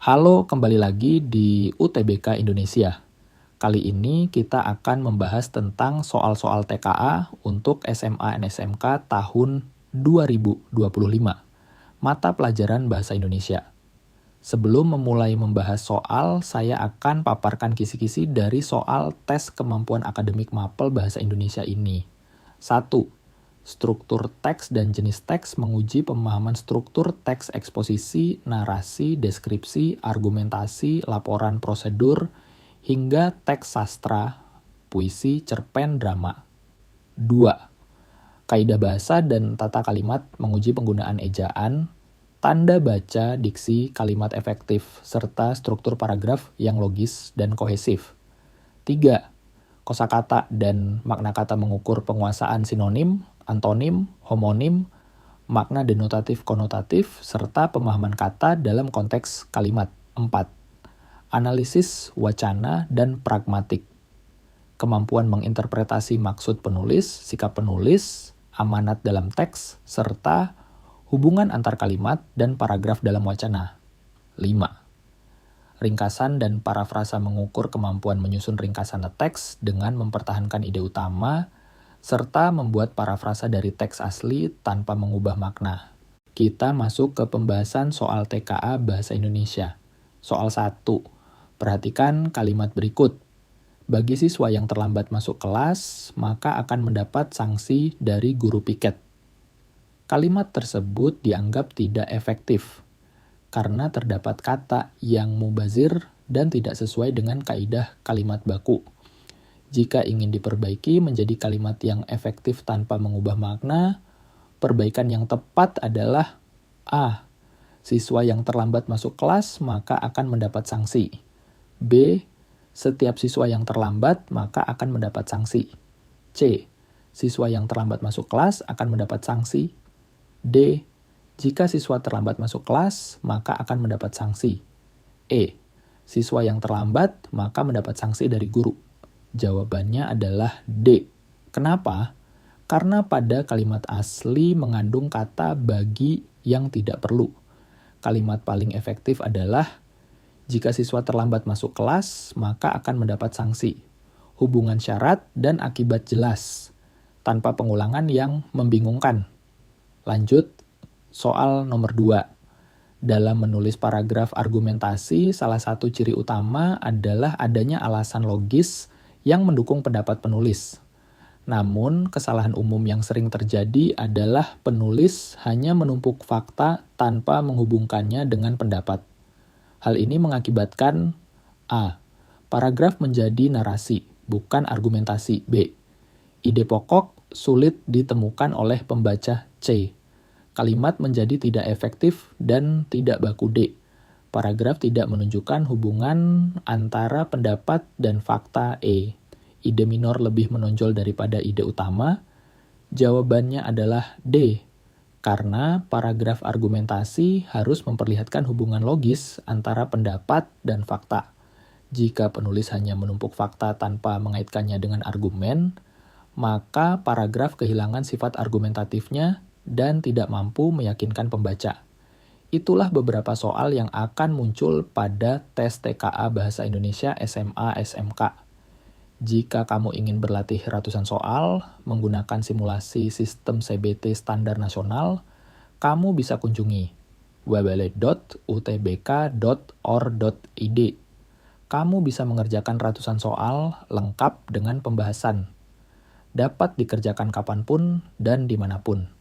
Halo, kembali lagi di UTBK Indonesia. Kali ini kita akan membahas tentang soal-soal TKA untuk SMA dan SMK tahun 2025, mata pelajaran Bahasa Indonesia. Sebelum memulai membahas soal, saya akan paparkan kisi-kisi dari soal tes kemampuan akademik mapel Bahasa Indonesia ini. 1. Struktur teks dan jenis teks menguji pemahaman struktur teks eksposisi, narasi, deskripsi, argumentasi, laporan prosedur, hingga teks sastra, puisi, cerpen, drama. 2. Kaidah bahasa dan tata kalimat menguji penggunaan ejaan, tanda baca, diksi, kalimat efektif, serta struktur paragraf yang logis dan kohesif. 3. Kosakata dan makna kata mengukur penguasaan sinonim, antonim, homonim, makna denotatif konotatif, serta pemahaman kata dalam konteks kalimat. 4. Analisis, wacana, dan pragmatik. Kemampuan menginterpretasi maksud penulis, sikap penulis, amanat dalam teks, serta hubungan antar kalimat dan paragraf dalam wacana. 5. Ringkasan dan parafrasa mengukur kemampuan menyusun ringkasan teks dengan mempertahankan ide utama, serta membuat parafrasa dari teks asli tanpa mengubah makna. Kita masuk ke pembahasan soal TKA Bahasa Indonesia. Soal 1. Perhatikan kalimat berikut. Bagi siswa yang terlambat masuk kelas, maka akan mendapat sanksi dari guru piket. Kalimat tersebut dianggap tidak efektif karena terdapat kata yang mubazir dan tidak sesuai dengan kaidah kalimat baku. Jika ingin diperbaiki menjadi kalimat yang efektif tanpa mengubah makna, perbaikan yang tepat adalah A. Siswa yang terlambat masuk kelas maka akan mendapat sanksi. B. Setiap siswa yang terlambat maka akan mendapat sanksi. C. Siswa yang terlambat masuk kelas akan mendapat sanksi. D. Jika siswa terlambat masuk kelas, maka akan mendapat sanksi. E. Siswa yang terlambat, maka mendapat sanksi dari guru. Jawabannya adalah D. Kenapa? Karena pada kalimat asli mengandung kata bagi yang tidak perlu. Kalimat paling efektif adalah, jika siswa terlambat masuk kelas, maka akan mendapat sanksi. Hubungan syarat dan akibat jelas, tanpa pengulangan yang membingungkan. Lanjut. Soal nomor 2. Dalam menulis paragraf argumentasi, salah satu ciri utama adalah adanya alasan logis yang mendukung pendapat penulis. Namun, kesalahan umum yang sering terjadi adalah penulis hanya menumpuk fakta tanpa menghubungkannya dengan pendapat. Hal ini mengakibatkan A. Paragraf menjadi narasi, bukan argumentasi. B. Ide pokok sulit ditemukan oleh pembaca. C. Kalimat menjadi tidak efektif dan tidak baku. D. Paragraf tidak menunjukkan hubungan antara pendapat dan fakta. E. Ide minor lebih menonjol daripada ide utama. Jawabannya adalah D. Karena paragraf argumentasi harus memperlihatkan hubungan logis antara pendapat dan fakta. Jika penulis hanya menumpuk fakta tanpa mengaitkannya dengan argumen, maka paragraf kehilangan sifat argumentatifnya dan tidak mampu meyakinkan pembaca. Itulah beberapa soal yang akan muncul pada tes TKA Bahasa Indonesia SMA SMK. Jika kamu ingin berlatih ratusan soal menggunakan simulasi sistem CBT standar nasional, kamu bisa kunjungi www.utbk.or.id. Kamu bisa mengerjakan ratusan soal lengkap dengan pembahasan. Dapat dikerjakan kapanpun dan dimanapun.